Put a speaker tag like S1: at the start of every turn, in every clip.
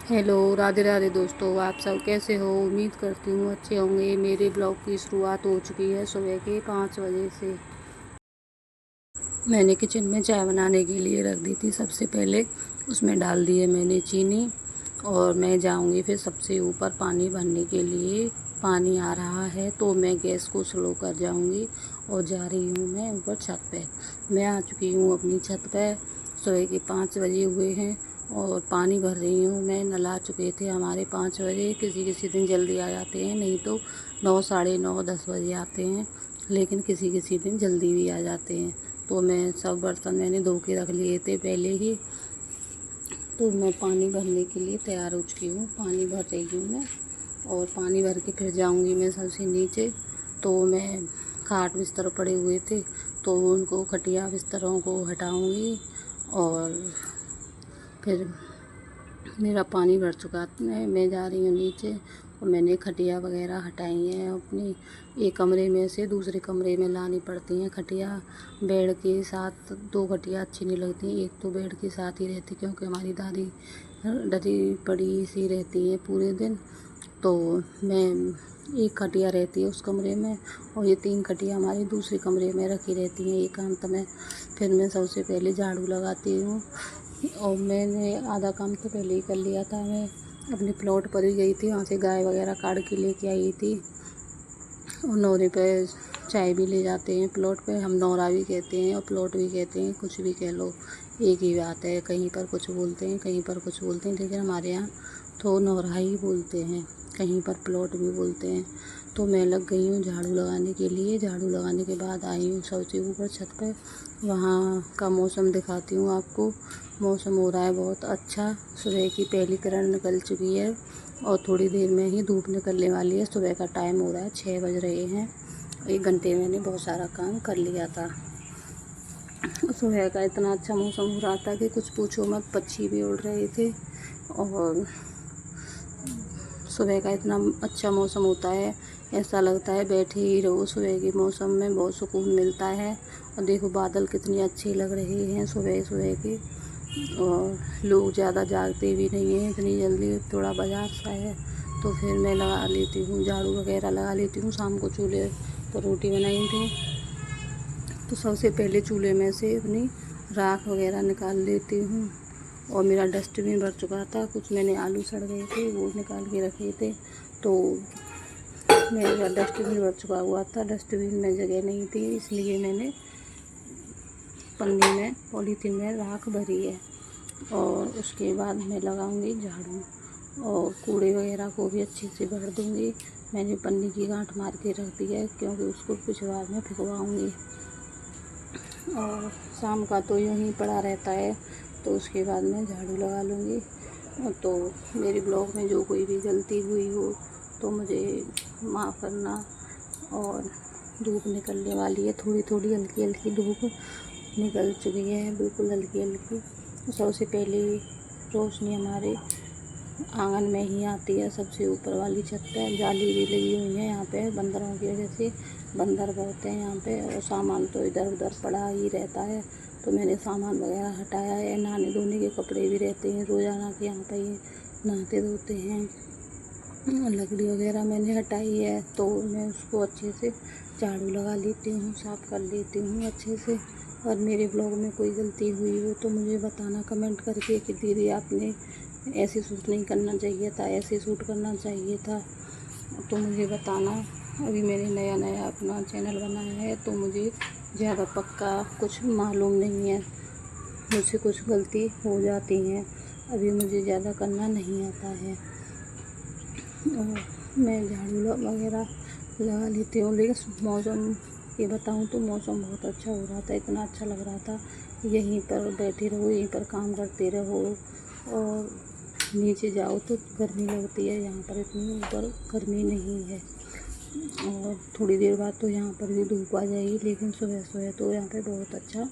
S1: Hello, Radhe Radhe दोस्तों। आप सब कैसे हो? उम्मीद करती हूँ अच्छे होंगे। मेरे ब्लॉग की शुरुआत हो चुकी है सुबह के 5 बजे से। मैंने किचन में चाय बनाने के लिए रख दी थी। सबसे पहले उसमें डाल दिए मैंने चीनी, और मैं जाऊँगी फिर सबसे ऊपर पानी भरने के लिए। पानी आ रहा है तो मैं गैस को स्लो कर जाऊँगी और जा रही हूँ मैं ऊपर छत पे। मैं आ चुकी हूँ अपनी छत पे। सुबह के 5 बजे हुए हैं और पानी भर रही हूँ मैं। नल आ चुके थे हमारे 5 बजे। किसी किसी दिन जल्दी आ जाते हैं, नहीं तो 9, साढ़े 9, 10 बजे आते हैं, लेकिन किसी किसी दिन जल्दी भी आ जाते हैं। तो मैं सब बर्तन मैंने धो के रख लिए थे पहले ही। तो मैं पानी भरने के लिए तैयार हो चुकी हूँ। पानी भर रही हूँ मैं, और पानी भर के फिर जाऊँगी मैं सबसे नीचे। तो मैं खाट बिस्तर पड़े हुए थे तो उनको खटिया बिस्तरों को हटाऊँगी, और फिर मेरा पानी भर चुका है। मैं जा रही हूँ नीचे, और मैंने खटिया वगैरह हटाई हैं अपनी। एक कमरे में से दूसरे कमरे में लानी पड़ती हैं खटिया। बेड के साथ 2 खटिया अच्छी नहीं लगती, एक तो बेड के साथ ही रहती, क्योंकि हमारी दादी डरी पड़ी सी रहती है पूरे दिन। तो मैं एक खटिया रहती है उस कमरे में, और ये 3 खटिया हमारी दूसरे कमरे में रखी रहती हैं एकांत में। फिर मैं सबसे पहले झाड़ू लगाती हूँ, और मैंने आधा काम तो पहले ही कर लिया था। मैं अपने प्लॉट पर ही गई थी, वहाँ से गाय वगैरह काट के लेके आई थी। और नौरे पे चाय भी ले जाते हैं प्लॉट पे। हम नौरा भी कहते हैं और प्लॉट भी कहते हैं, कुछ भी कह लो, एक ही बात है। कहीं पर कुछ बोलते हैं, कहीं पर कुछ बोलते हैं, लेकिन हमारे यहाँ तो नौरा ही बोलते हैं, कहीं पर प्लॉट भी बोलते हैं। तो मैं लग गई हूँ झाड़ू लगाने के लिए। झाड़ू लगाने के बाद आई हूँ सबसे ऊपर छत पर। वहाँ का मौसम दिखाती हूँ आपको। मौसम हो रहा है बहुत अच्छा। सुबह की पहली किरण निकल चुकी है और थोड़ी देर में ही धूप निकलने वाली है। सुबह का टाइम हो रहा है, 6 बज रहे हैं। 1 घंटे मैंने बहुत सारा काम कर लिया था। सुबह का इतना अच्छा मौसम हो रहा था कि कुछ पूछो मत। पक्षी भी उड़ रहे थे, और सुबह का इतना अच्छा मौसम होता है, ऐसा लगता है बैठे ही रहो। सुबह के मौसम में बहुत सुकून मिलता है। और देखो बादल कितने अच्छे लग रहे हैं सुबह सुबह के। और लोग ज़्यादा जागते भी नहीं हैं इतनी जल्दी, थोड़ा बाजार सा है। तो फिर मैं लगा लेती हूँ, झाड़ू वगैरह लगा लेती हूँ। शाम को चूल्हे पर रोटी बनाई थी, तो सबसे पहले चूल्हे में से अपनी राख वगैरह निकाल लेती हूँ। और मेरा डस्टबिन भर चुका था, कुछ मैंने आलू सड़ गए थे वो निकाल के रखे थे। तो मेरा डस्टबिन भर चुका हुआ था। डस्टबिन में जगह नहीं थी, इसलिए मैंने पन्नी में, पॉलीथीन में राख भरी है। और उसके बाद मैं लगाऊंगी झाड़ू, और कूड़े वगैरह को भी अच्छे से भर दूंगी। मैंने पन्नी की गांठ मार के रख दी है, क्योंकि उसको पिछवाड़ में फिकवाऊंगी। और शाम का तो यूँ ही पड़ा रहता है, तो उसके बाद मैं झाड़ू लगा लूँगी। तो मेरे ब्लॉग में जो कोई भी गलती हुई हो तो मुझे माफ़ करना। और धूप निकलने वाली है, थोड़ी थोड़ी हल्की हल्की धूप निकल चुकी है, बिल्कुल हल्की हल्की। सबसे पहले रोशनी हमारे आंगन में ही आती है, सबसे ऊपर वाली छत पे। जाली भी लगी हुई है यहाँ पे बंदरों की वजह से। बंदर बहुत हैं यहाँ पे, और सामान तो इधर उधर पड़ा ही रहता है। तो मैंने सामान वगैरह हटाया है। नहाने धोने के कपड़े भी रहते हैं रोज़ाना के, यहाँ पे ही नहाते धोते हैं। लकड़ी वगैरह मैंने हटाई है, तो मैं उसको अच्छे से झाड़ू लगा लेती हूँ, साफ़ कर लेती हूँ अच्छे से। और मेरे ब्लॉग में कोई गलती हुई हो तो मुझे बताना कमेंट करके कि दीदी आपने ऐसे शूट नहीं करना चाहिए था, ऐसे शूट करना चाहिए था, तो मुझे बताना। अभी मैंने नया नया अपना चैनल बनाया है, तो मुझे ज़्यादा पक्का कुछ मालूम नहीं है। मुझसे कुछ गलती हो जाती हैं, अभी मुझे ज़्यादा करना नहीं आता है। और मैं झाड़ू वगैरह लगा लेती हूँ। लेकिन मौसम ये बताऊँ तो मौसम बहुत अच्छा हो रहा था, इतना अच्छा लग रहा था। यहीं पर बैठे रहो, यहीं पर काम करते रहो, और नीचे जाओ तो गर्मी लगती है। यहाँ पर इतनी ऊपर गर्मी नहीं है। और थोड़ी देर बाद तो यहाँ पर भी धूप आ जाएगी, लेकिन सुबह सुबह तो यहाँ पे बहुत अच्छा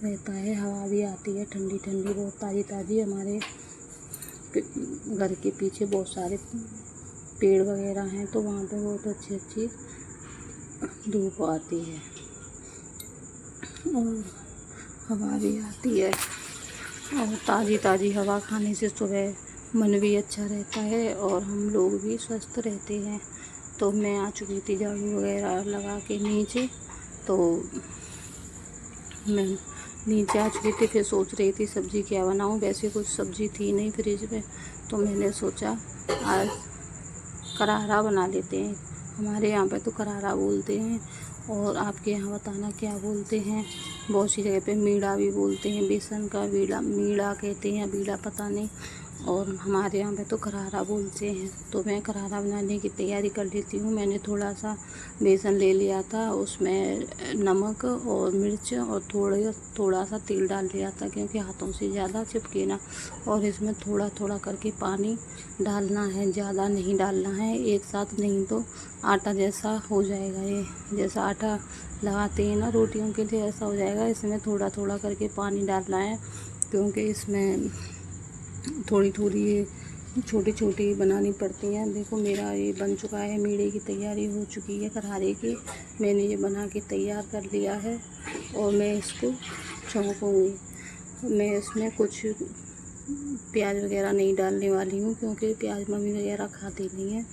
S1: रहता है। हवा भी आती है ठंडी ठंडी, बहुत ताज़ी ताज़ी। हमारे घर के पीछे बहुत सारे पेड़ वगैरह हैं, तो वहाँ पे बहुत अच्छी अच्छी धूप आती है और हवा भी आती है। और ताज़ी ताज़ी हवा खाने से सुबह मन भी अच्छा रहता है और हम लोग भी स्वस्थ रहते हैं। तो मैं आ चुकी थी झाड़ू वगैरह लगा के नीचे, तो मैं नीचे आ चुकी थी। फिर सोच रही थी सब्ज़ी क्या बनाऊं। वैसे कुछ सब्ज़ी थी नहीं फ्रिज में, तो मैंने सोचा आज करारा बना लेते हैं। हमारे यहाँ पे तो करारा बोलते हैं, और आपके यहाँ बताना क्या बोलते हैं। बहुत सी जगह पे मीड़ा भी बोलते हैं, बेसन का मीड़ा कहते हैं या बीड़ा पता नहीं, और हमारे यहाँ पे तो करारा बोलते हैं। तो मैं करारा बनाने की तैयारी कर लेती हूँ। मैंने थोड़ा सा बेसन ले लिया था, उसमें नमक और मिर्च और थोड़ा सा तेल डाल लिया था, क्योंकि हाथों से ज़्यादा चिपके ना। और इसमें थोड़ा थोड़ा करके पानी डालना है, ज़्यादा नहीं डालना है एक साथ, नहीं तो आटा जैसा हो जाएगा। ये जैसा आटा लगाते हैं ना रोटियों के लिए, ऐसा हो जाएगा। इसमें थोड़ा थोड़ा करके पानी डालना है, क्योंकि इसमें थोड़ी थोड़ी ये छोटी छोटी बनानी पड़ती हैं। देखो मेरा ये बन चुका है, मीड़े की तैयारी हो चुकी है करारे की। मैंने ये बना के तैयार कर लिया है, और मैं इसको छौंकूँगी। मैं इसमें कुछ प्याज वगैरह नहीं डालने वाली हूँ, क्योंकि प्याज मम्मी वगैरह खाती नहीं है।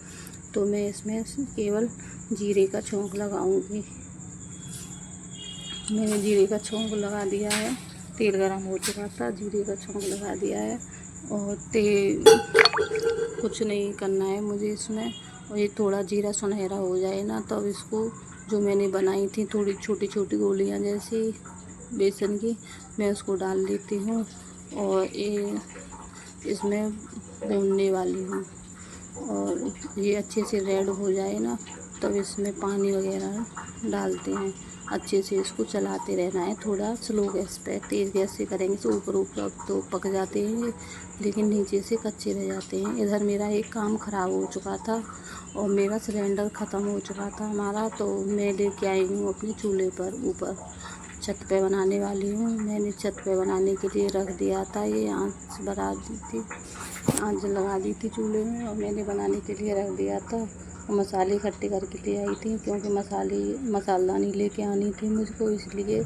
S1: तो मैं इसमें केवल जीरे का छौंक लगाऊंगी। मैंने जीरे का छौंक लगा दिया है, तेल गरम हो चुका था, जीरे का छौंक लगा दिया है। और तेल कुछ नहीं करना है मुझे इसमें। और ये थोड़ा जीरा सुनहरा हो जाए ना, तब इसको जो मैंने बनाई थी थोड़ी छोटी छोटी गोलियां जैसी बेसन की, मैं उसको डाल देती हूँ, और ये इसमें भूनने वाली हूँ। और ये अच्छे से रेड हो जाए ना, तब इसमें पानी वगैरह डालते हैं। अच्छे से इसको चलाते रहना है, थोड़ा स्लो गैस पे। तेज़ गैस से करेंगे तो ऊपर ऊपर तो पक जाते हैं, लेकिन नीचे से कच्चे रह जाते हैं। इधर मेरा एक काम ख़राब हो चुका था, और मेरा सिलेंडर ख़त्म हो चुका था हमारा। तो मैं लेके आई हूँ अपने चूल्हे पर, ऊपर छत पे बनाने वाली हूँ। मैंने छत पे बनाने के लिए रख दिया था, ये आँच बढ़ा दी थी, आँच लगा दी थी चूल्हे में, और मैंने बनाने के लिए रख दिया था। मसाले इकट्ठे करके ले आई थी, क्योंकि मसालदानी लेके आनी थी मुझको, इसलिए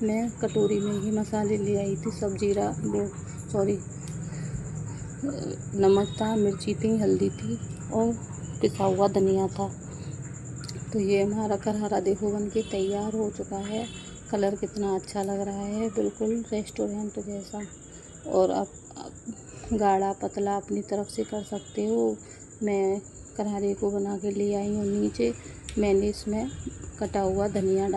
S1: मैं कटोरी में ही मसाले ले आई थी। सब जीरा नमक था, मिर्ची थी, हल्दी थी, और पिसा हुआ धनिया था। तो ये हमारा करारा देखो बन के तैयार हो चुका है। कलर कितना अच्छा लग रहा है, बिल्कुल रेस्टोरेंट जैसा। और आप गाढ़ा पतला अपनी तरफ से कर सकते हो। मैं करारे को बना के ले आई हूँ नीचे। मैंने इसमें कटा हुआ धनिया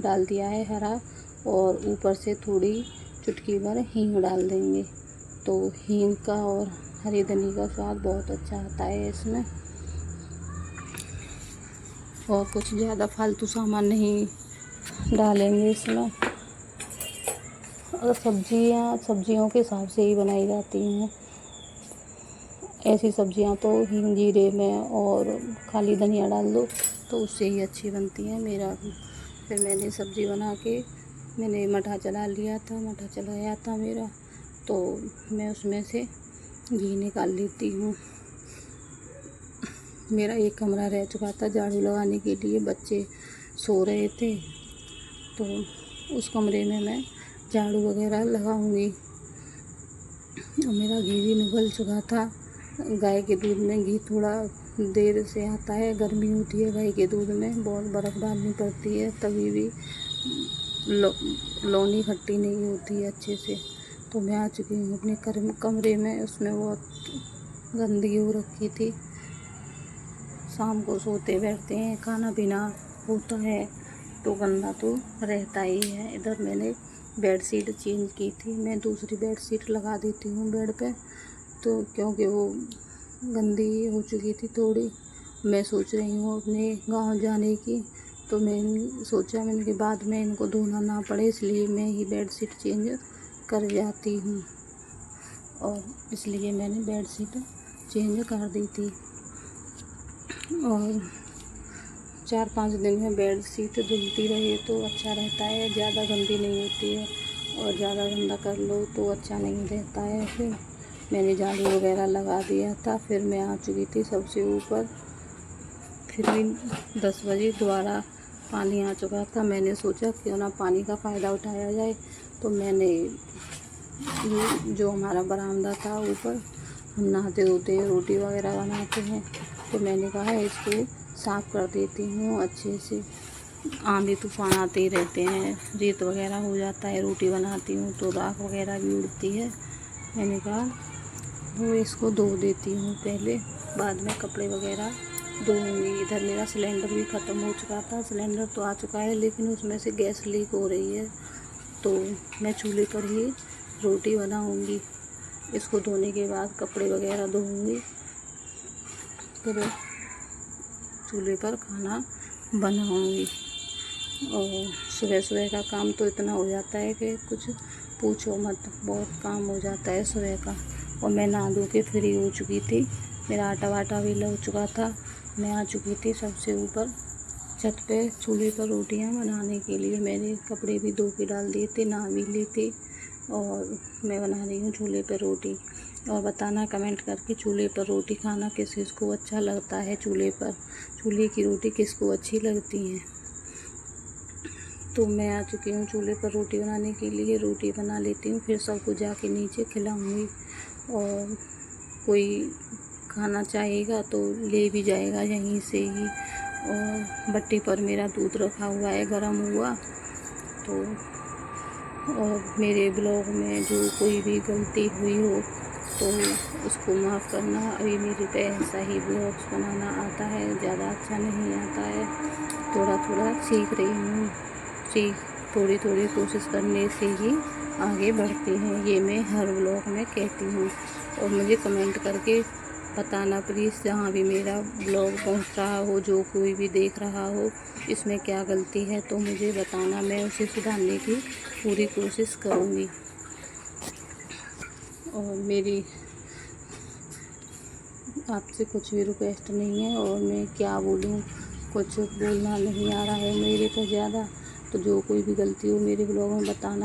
S1: डाल दिया है हरा, और ऊपर से थोड़ी चुटकी भर हींग डाल देंगे। तो हींग का और हरी धनिया का स्वाद बहुत अच्छा आता है इसमें। और कुछ ज़्यादा फालतू सामान नहीं डालेंगे इसमें। और सब्जियों के हिसाब से ही बनाई जाती हैं ऐसी सब्जियां, तो हींग जीरे में और खाली धनिया डाल दो तो उससे ही अच्छी बनती हैं। फिर मैंने सब्ज़ी बना के मैंने मठा चलाया था मेरा, तो मैं उसमें से घी निकाल लेती हूँ। मेरा एक कमरा रह चुका था झाड़ू लगाने के लिए, बच्चे सो रहे थे, तो उस कमरे में मैं झाड़ू वगैरह लगाऊंगी। और मेरा घी भी निकल चुका था। गाय के दूध में घी थोड़ा देर से आता है, गर्मी होती है गाय के दूध में, बहुत बर्फ़ डालनी पड़ती है, तभी भी लौनी खट्टी नहीं होती है अच्छे से। तो मैं आ चुकी हूँ अपने कमरे में। उसमें बहुत गंदगी हो रखी थी। शाम को सोते बैठते हैं, खाना पीना होता है, तो गंदा तो रहता ही है। इधर मैंने बेडशीट चेंज की थी, मैं दूसरी बेडशीट लगा देती हूँ बेड पे, तो क्योंकि वो गंदी हो चुकी थी थोड़ी। मैं सोच रही हूँ अपने गांव जाने की, तो मैंने सोचा मैंने के बाद में इनको धोना ना पड़े, इसलिए मैं ही बेडशीट चेंज कर जाती हूँ। और इसलिए मैंने बेडशीट चेंज कर दी थी। और 4-5 दिन में बेडशीट धुलती रहे तो अच्छा रहता है, ज़्यादा गंदी नहीं होती है। और ज़्यादा गंदा कर लो तो अच्छा नहीं रहता है। फिर मैंने झाड़ू वगैरह लगा दिया था, फिर मैं आ चुकी थी सबसे ऊपर। फिर भी 10 बजे दोबारा पानी आ चुका था। मैंने सोचा क्यों ना पानी का फ़ायदा उठाया जाए, तो मैंने ये जो हमारा बरामदा था ऊपर, हम नहाते धोते हैं, रोटी वगैरह बनाते हैं, तो मैंने कहा इसको साफ़ कर देती हूँ अच्छे से। आंधी तूफान आते ही रहते हैं, रेत वगैरह हो जाता है, रोटी बनाती हूँ तो राख वगैरह भी उड़ती है। मैंने कहा वो इसको धो देती हूँ पहले, बाद में कपड़े वगैरह धोऊँगी। इधर मेरा सिलेंडर भी ख़त्म हो चुका था, सिलेंडर तो आ चुका है लेकिन उसमें से गैस लीक हो रही है, तो मैं चूल्हे पर ही रोटी बनाऊँगी। इसको धोने के बाद कपड़े वगैरह धोऊँगी, फिर चूल्हे पर खाना बनाऊँगी। और सुबह सुबह का काम तो इतना हो जाता है कि कुछ पूछो मत, बहुत काम हो जाता है सुबह का। और मैं नहा धो के फ्री हो चुकी थी, मेरा आटा वाटा भी लग चुका था, मैं आ चुकी थी सबसे ऊपर छत पे चूल्हे पर रोटियां बनाने के लिए। मैंने कपड़े भी धो के डाल दिए थे, नहा भी ली थी, और मैं बना रही हूँ चूल्हे पर रोटी। और बताना कमेंट करके चूल्हे पर रोटी खाना किस किस को अच्छा लगता है, चूल्हे की रोटी किसको अच्छी लगती है। तो मैं आ चुकी हूँ चूल्हे पर रोटी बनाने के लिए, रोटी बना लेती हूँ, फिर सबको जाके नीचे खिलाऊँगी। और कोई खाना चाहेगा तो ले भी जाएगा यहीं से ही। और भट्टी पर मेरा दूध रखा हुआ है, गर्म हुआ तो। और मेरे ब्लॉग में जो कोई भी गलती हुई हो तो उसको माफ़ करना। अभी मेरे पे ऐसा ही ब्लॉग्स बनाना आता है, ज़्यादा अच्छा नहीं आता है, थोड़ा थोड़ा सीख रही हूँ। थोड़ी थोड़ी कोशिश करने से ही आगे बढ़ती हैं, ये मैं हर ब्लॉग में कहती हूँ। और मुझे कमेंट करके बताना प्लीज़, जहाँ भी मेरा ब्लॉग पहुँच रहा हो, जो कोई भी देख रहा हो, इसमें क्या गलती है तो मुझे बताना, मैं उसे सुधारने की पूरी कोशिश करूँगी। और मेरी आपसे कुछ भी रिक्वेस्ट नहीं है, और मैं क्या बोलूँ, कुछ बोलना नहीं आ रहा है मेरे को ज़्यादा। तो जो कोई भी गलती हो मेरे ब्लॉग में बताना।